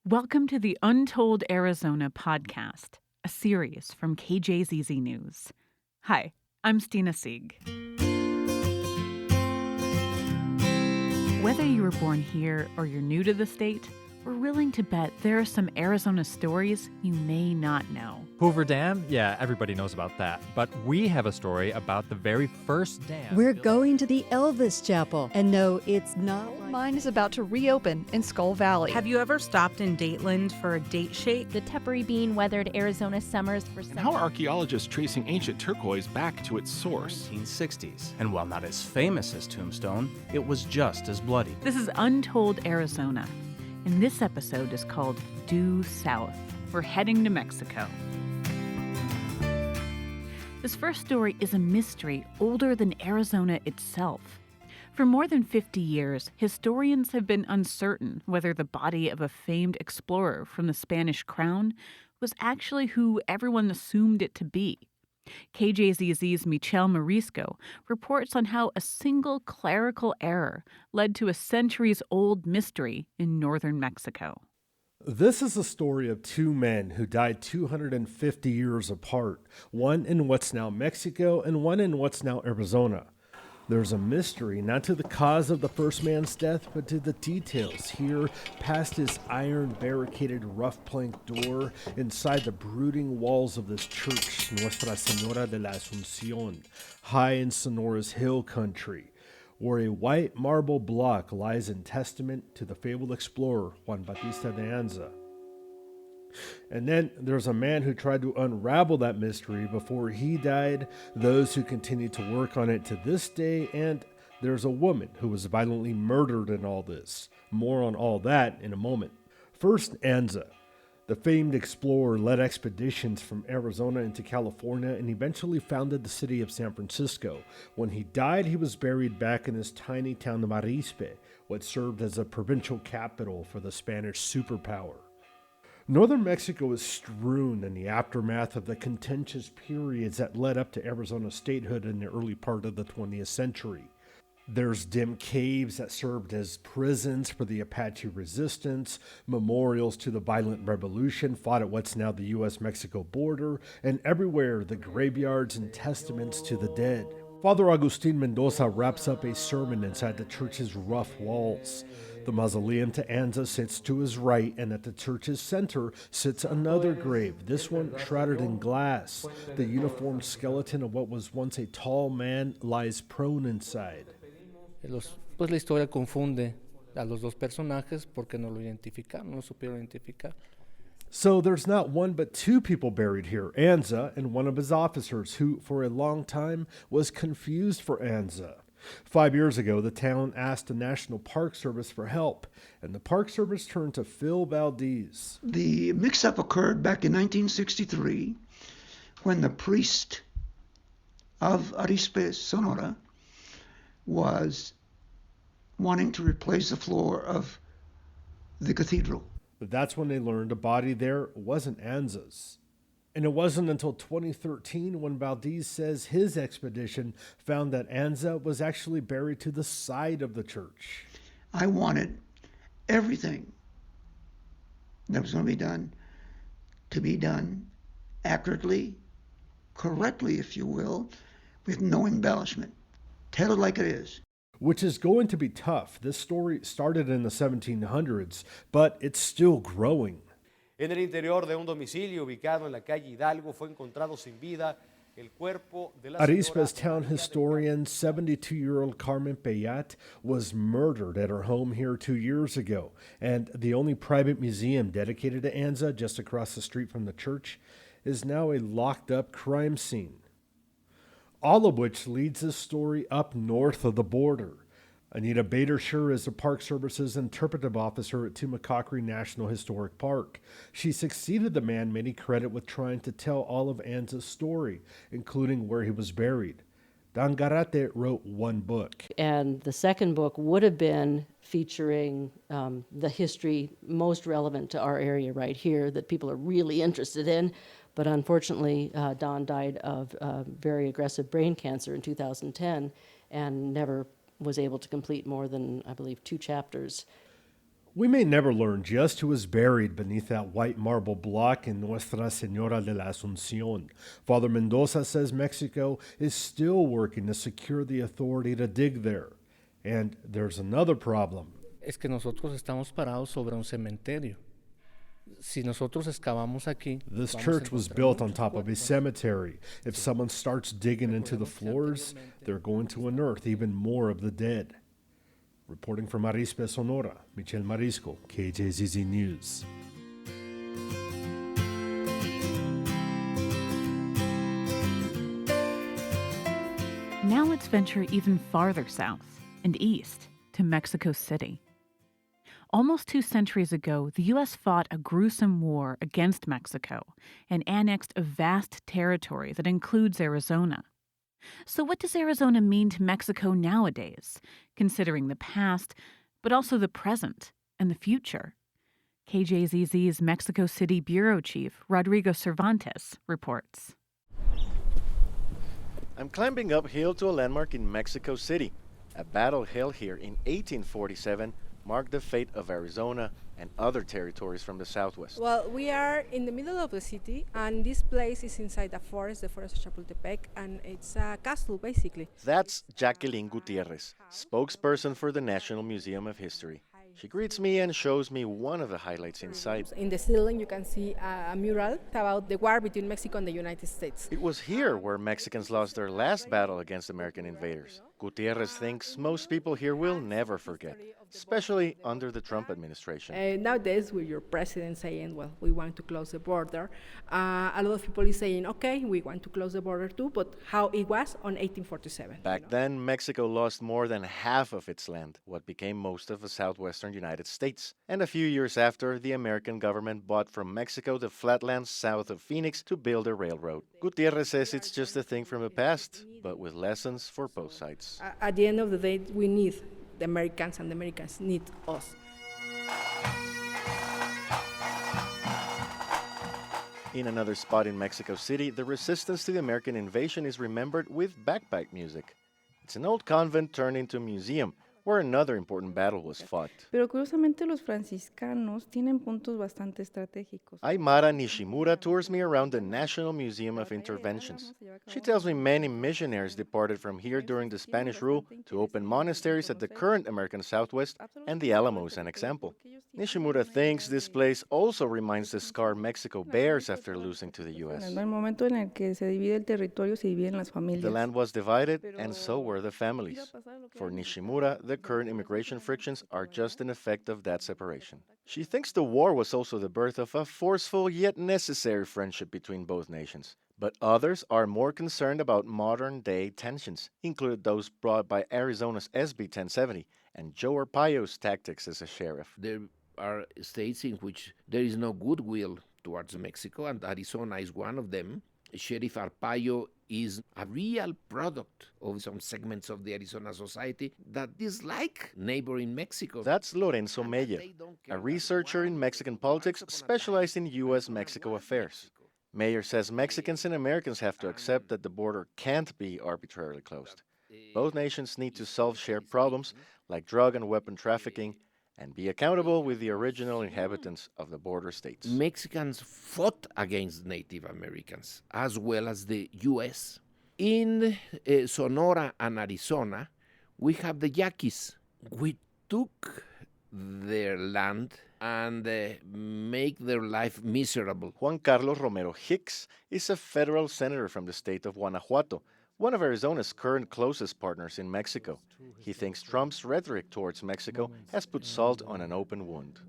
Welcome to the Untold Arizona podcast, a series from KJZZ News. Hi, I'm Stina Sieg. Whether you were born here or you're new to the state, we're willing to bet there are some Arizona stories you may not know. Hoover Dam? Yeah, everybody knows about that. But we have a story about the very first dam. We're going to the Elvis Chapel. And no, it's not like... Mine is about to reopen in Skull Valley. Have you ever stopped in Dateland for a date shake? The Tupperary Bean weathered Arizona summers for And how are archaeologists tracing ancient turquoise back to its source? 1960s. And while not as famous as Tombstone, it was just as bloody. This is Untold Arizona, and this episode is called Due South. We're heading to Mexico. This first story is a mystery older than Arizona itself. For more than 50 years, historians have been uncertain whether the body of a famed explorer from the Spanish crown was actually who everyone assumed it to be. KJZZ's Michelle Marisco reports on how a single clerical error led to a centuries-old mystery in northern Mexico. This is the story of two men who died 250 years apart, one in what's now Mexico and one in what's now Arizona. There's a mystery, not to the cause of the first man's death, but to the details here past his iron barricaded rough plank door inside the brooding walls of this church, Nuestra Señora de la Asunción, high in Sonora's hill country, where a white marble block lies in testament to the fabled explorer Juan Bautista de Anza. And then there's a man who tried to unravel that mystery before he died, those who continue to work on it to this day, and there's a woman who was violently murdered in all this. More on all that in a moment. First, Anza. The famed explorer led expeditions from Arizona into California and eventually founded the city of San Francisco. When he died, he was buried back in his tiny town of Arizpe, what served as a provincial capital for the Spanish superpower. Northern Mexico is strewn in the aftermath of the contentious periods that led up to Arizona's statehood in the early part of the 20th century. There's dim caves that served as prisons for the Apache resistance, memorials to the violent revolution fought at what's now the U.S.-Mexico border, and everywhere the graveyards and testaments to the dead. Father Agustin Mendoza wraps up a sermon inside the church's rough walls. The mausoleum to Anza sits to his right, and at the church's center sits another grave, this one shrouded in glass. The uniformed skeleton of what was once a tall man lies prone inside. Pues la historia confunde a los dos personajes porque no lo identificaron, no supieron identificar. So there's not one but two people buried here, Anza and one of his officers, who for a long time was confused for Anza. 5 years ago, the town asked the National Park Service for help, and the Park Service turned to Phil Valdez. The mix-up occurred back in 1963 when the priest of Arizpe, Sonora, was wanting to replace the floor of the cathedral. But that's when they learned the body there wasn't Anza's. And it wasn't until 2013 when Valdez says his expedition found that Anza was actually buried to the side of the church. I wanted everything that was going to be done accurately, correctly, if you will, with no embellishment. Tell it like it is. Which is going to be tough. This story started in the 1700s, but it's still growing. En el interior de un domicilio ubicado en la calle Hidalgo fue encontrado sin vida el cuerpo de la Arizpe's town historian, 72-year-old Carmen Payat, was murdered at her home here 2 years ago, and the only private museum dedicated to Anza just across the street from the church is now a locked-up crime scene. All of which leads this story up north of the border. Anita Badershire is the Park Service's interpretive officer at Tumacacri National Historic Park. She succeeded the man many credit with trying to tell all of Anza's story, including where he was buried. Dan Garate wrote one book. And the second book would have been featuring the history most relevant to our area right here that people are really interested in. But unfortunately, Don died of very aggressive brain cancer in 2010 and never was able to complete more than, I believe, 2 chapters. We may never learn just who is buried beneath that white marble block in Nuestra Senora de la Asunción. Father Mendoza says Mexico is still working to secure the authority to dig there. And there's another problem. Es que nosotros estamos parados sobre un cementerio. Si nosotros excavamos aquí, This church was built on top of a cemetery. If someone starts digging into the floors, they're going to unearth even more of the dead. Reporting from Arizpe, Sonora, Michel Marisco, KJZZ News. Now let's venture even farther south and east to Mexico City. Almost 2 centuries ago, the U.S. fought a gruesome war against Mexico and annexed a vast territory that includes Arizona. So what does Arizona mean to Mexico nowadays, considering the past, but also the present and the future? KJZZ's Mexico City Bureau Chief, Rodrigo Cervantes, reports. I'm climbing uphill to a landmark in Mexico City. A battle held here in 1847 marked the fate of Arizona and other territories from the Southwest. Well, we are in the middle of the city, and this place is inside the forest of Chapultepec, and it's a castle, basically. That's Jacqueline Gutierrez, spokesperson for the National Museum of History. She greets me and shows me one of the highlights inside. In the ceiling, you can see a mural about the war between Mexico and the United States. It was here where Mexicans lost their last battle against American invaders. Gutierrez thinks most people here will never forget, especially under the Trump administration. Nowadays, with your president saying, well, we want to close the border, a lot of people is saying, okay, we want to close the border too, but how it was on 1847. Back then, Mexico lost more than half of its land, what became most of the southwestern United States. And a few years after, the American government bought from Mexico the flatlands south of Phoenix to build a railroad. Gutierrez says it's just a thing from the past, but with lessons for both sides. At the end of the day, we need the Americans, and the Americans need us. In another spot in Mexico City, the resistance to the American invasion is remembered with bagpipe music. It's an old convent turned into a museum, where another important battle was fought. Pero curiosamente los franciscanos tienen puntos bastante estratégicos. Aymara Nishimura tours me around the National Museum of Interventions. She tells me many missionaries departed from here during the Spanish rule to open monasteries at the current American Southwest, and the Alamo is an example. Nishimura thinks this place also reminds the scar Mexico bears after losing to the U.S. En el momento en el que se divide el territorio, se dividen las familias. The land was divided, and so were the families. For Nishimura, the current immigration frictions are just an effect of that separation. She thinks the war was also the birth of a forceful yet necessary friendship between both nations. But others are more concerned about modern-day tensions, including those brought by Arizona's SB 1070 and Joe Arpaio's tactics as a sheriff. There are states in which there is no goodwill towards Mexico, and Arizona is one of them. Sheriff Arpaio is a real product of some segments of the Arizona society that dislike neighboring Mexico. That's Lorenzo Meyer, a researcher in Mexican politics specialized in U.S.-Mexico affairs. Meyer says Mexicans and Americans have to accept that the border can't be arbitrarily closed. Both nations need to solve shared problems like drug and weapon trafficking and be accountable with the original inhabitants of the border states. Mexicans fought against Native Americans, as well as the U.S. In Sonora and Arizona, we have the Yaquis. We took their land and make their life miserable. Juan Carlos Romero Hicks is a federal senator from the state of Guanajuato, one of Arizona's current closest partners in Mexico. He thinks Trump's rhetoric towards Mexico has put salt on an open wound.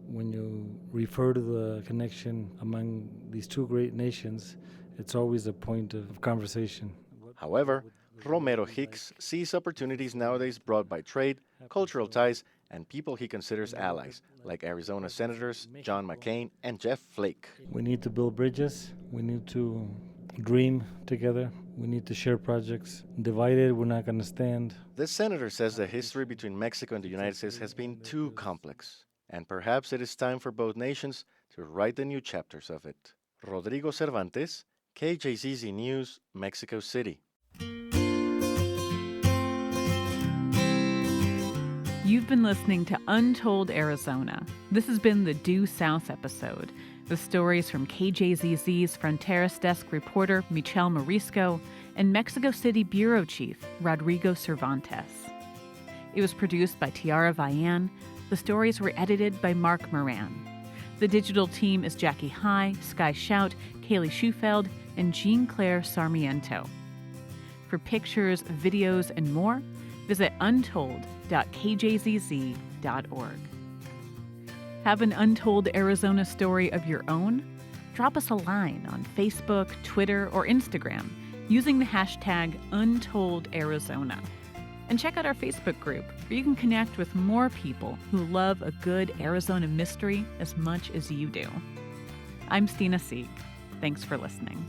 When you refer to the connection among these two great nations, it's always a point of conversation. However, Romero Hicks sees opportunities nowadays brought by trade, cultural ties, and people he considers allies, like Arizona Senators John McCain and Jeff Flake. We need to build bridges. We need to dream together. We need to share projects. Divided, we're not going to stand. The senator says the history between Mexico and the United States has been too complex, and perhaps it is time for both nations to write the new chapters of it. Rodrigo Cervantes, KJZZ News, Mexico City. You've been listening to Untold Arizona. This has been the Due South episode, with stories from KJZZ's Fronteras Desk reporter Michelle Morisco and Mexico City Bureau Chief Rodrigo Cervantes. It was produced by Tiara Vian. The stories were edited by Mark Moran. The digital team is Jackie High, Sky Shout, Kaylee Schufeld, and Jean-Claire Sarmiento. For pictures, videos, and more, visit untold.kjzz.org. Have an Untold Arizona story of your own? Drop us a line on Facebook, Twitter, or Instagram using the hashtag UntoldArizona. And check out our Facebook group, where you can connect with more people who love a good Arizona mystery as much as you do. I'm Stina Sieg. Thanks for listening.